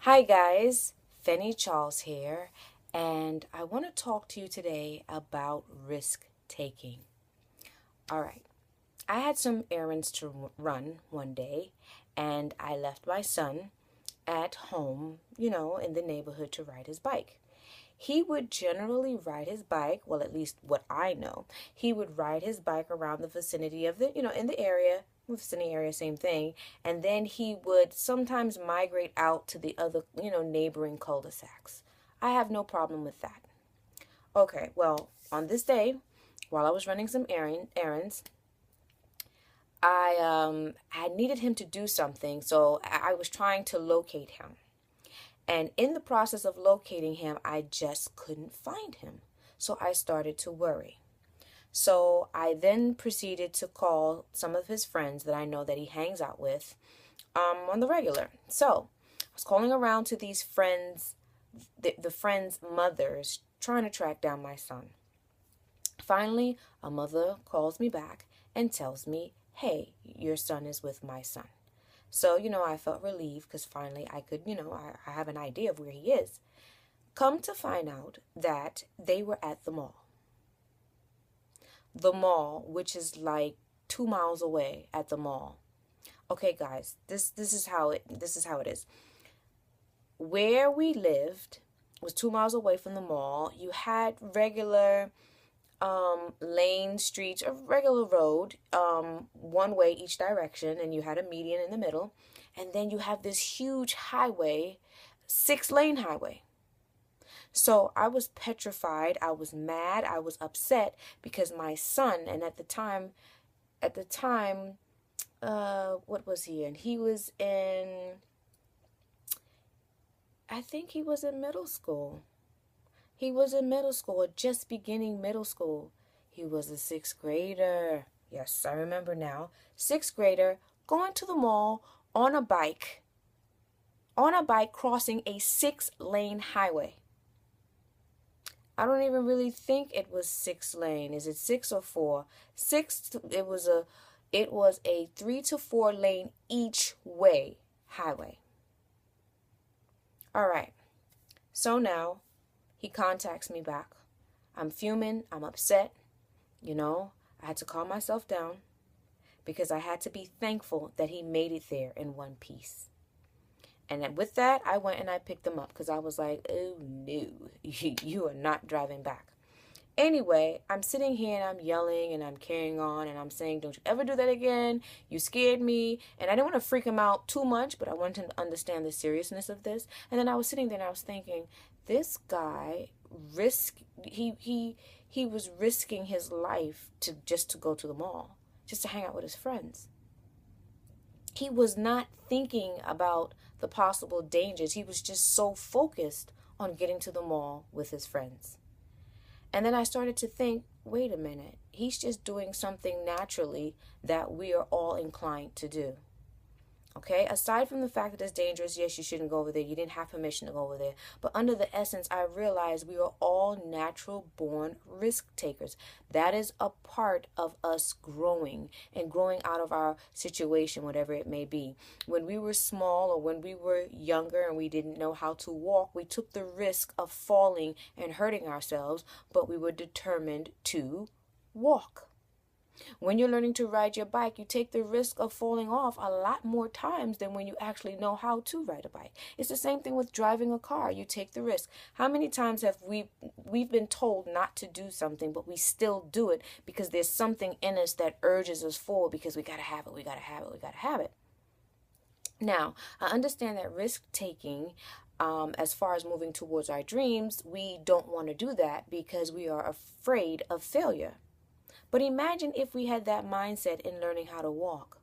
Hi guys, Fenny Charles here, and I want to talk to you today about risk taking. All right, I had some errands to run one day, and I left my son at home, in the neighborhood to ride his bike. He would generally ride his bike, well, at least what I know, he would ride his bike around the vicinity of in the area, vicinity area, same thing. And then he would sometimes migrate out to the other, neighboring cul-de-sacs. I have no problem with that. Okay, well, on this day, while I was running some errands, I needed him to do something, so I was trying to locate him. And in the process of locating him, I just couldn't find him. So I started to worry. So I then proceeded to call some of his friends that I know that he hangs out with on the regular. So I was calling around to these friends, the friends' mothers, trying to track down my son. Finally, a mother calls me back and tells me, hey, your son is with my son. So, I felt relieved because finally I could, I have an idea of where he is. Come to find out that they were at the mall. The mall, which is like 2 miles away at the mall. Okay, guys, this is how it is. Where we lived was 2 miles away from the mall. You had regular lane streets, a regular road, one way each direction, and you had a median in the middle, and then you have this huge highway, 6-lane highway. So I was petrified, I was mad, I was upset because my son, and at the time, what was he in? He was in, I think he was in middle school. He was in middle school, just beginning middle school. He was a sixth grader. Yes, I remember now. Sixth grader going to the mall on a bike crossing a 6-lane highway. I don't even really think it was 6-lane. Is it 6 or 4? It was a 3 to 4 lane each way highway. All right. So now he contacts me back. I'm fuming. I'm upset. I had to calm myself down because I had to be thankful that he made it there in one piece. And then with that, I went and I picked him up because I was like, oh no, you are not driving back. Anyway, I'm sitting here and I'm yelling and I'm carrying on and I'm saying, don't you ever do that again. You scared me. And I didn't want to freak him out too much, but I wanted him to understand the seriousness of this. And then I was sitting there and I was thinking, this guy he was risking his life to go to the mall, just to hang out with his friends. He was not thinking about the possible dangers. He was just so focused on getting to the mall with his friends. And then I started to think, wait a minute, he's just doing something naturally that we are all inclined to do. Okay, aside from the fact that it's dangerous, yes, you shouldn't go over there. You didn't have permission to go over there. But under the essence, I realized we are all natural born risk takers. That is a part of us growing and growing out of our situation, whatever it may be. When we were small or when we were younger and we didn't know how to walk, we took the risk of falling and hurting ourselves, but we were determined to walk. When you're learning to ride your bike, you take the risk of falling off a lot more times than when you actually know how to ride a bike. It's the same thing with driving a car. You take the risk. How many times have we've been told not to do something, but we still do it because there's something in us that urges us forward because we got to have it, we got to have it, we got to have it. Now, I understand that risk taking, as far as moving towards our dreams, we don't want to do that because we are afraid of failure. But imagine if we had that mindset in learning how to walk.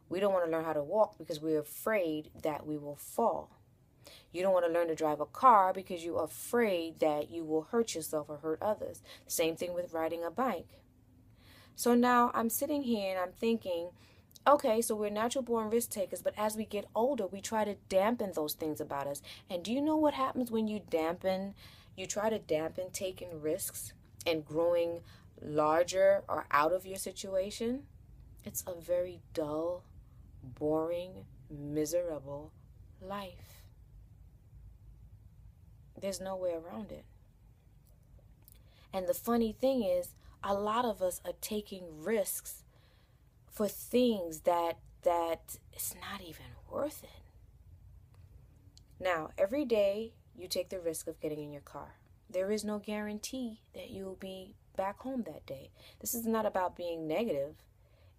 We don't want to learn how to walk because we're afraid that we will fall. You don't want to learn to drive a car because you're afraid that you will hurt yourself or hurt others. Same thing with riding a bike. So now I'm sitting here and I'm thinking, okay, so we're natural born risk takers, but as we get older, we try to dampen those things about us. And do you know what happens when you try to dampen taking risks and growing larger or out of your situation? It's a very dull, boring, miserable life. There's no way around it. And the funny thing is, a lot of us are taking risks for things that it's not even worth it. Now, every day you take the risk of getting in your car. There is no guarantee that you'll be back home that day. This is not about being negative.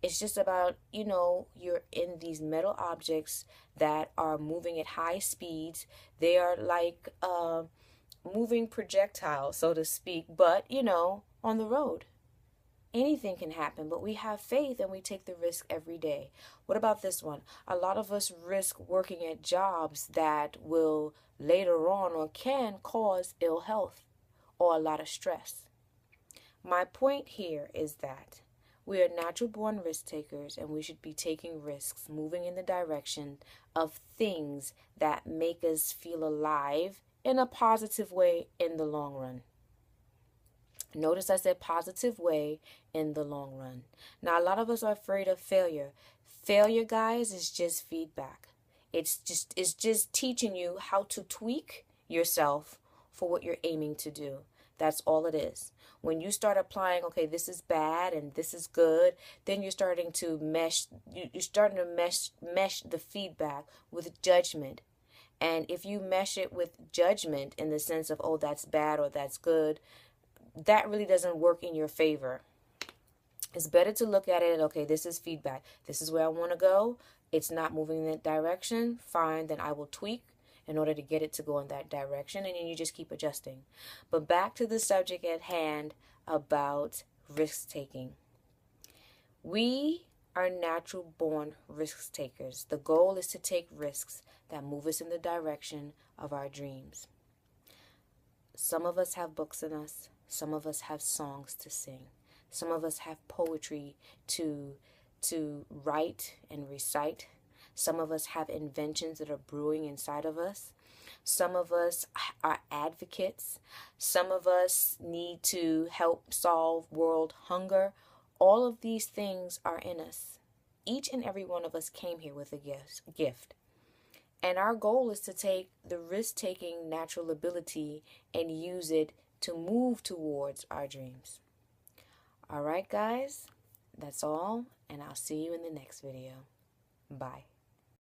It's just about, you're in these metal objects that are moving at high speeds. They are like moving projectiles, so to speak, but, on the road. Anything can happen, but we have faith and we take the risk every day. What about this one? A lot of us risk working at jobs that will later on or can cause ill health or a lot of stress. My point here is that we are natural born risk takers, and we should be taking risks, moving in the direction of things that make us feel alive in a positive way in the long run. Notice I said positive way in the long run. Now, a lot of us are afraid of failure. Failure, guys, is just feedback. It's just teaching you how to tweak yourself for what you're aiming to do. That's all it is. When you start applying, okay, this is bad and this is good, then you're starting to mesh the feedback with judgment. And if you mesh it with judgment in the sense of, oh, that's bad or that's good, that really doesn't work in your favor. It's better to look at it, okay, this is feedback. This is where I want to go. It's not moving in that direction. Fine, then I will tweak in order to get it to go in that direction, and then you just keep adjusting. But back to the subject at hand about risk taking. We are natural born risk takers. The goal is to take risks that move us in the direction of our dreams. Some of us have books in us. Some of us have songs to sing. Some of us have poetry to write and recite. Some of us have inventions that are brewing inside of us. Some of us are advocates. Some of us need to help solve world hunger. All of these things are in us. Each and every one of us came here with a gift. And our goal is to take the risk-taking natural ability and use it to move towards our dreams. All right, guys, that's all, and I'll see you in the next video. Bye.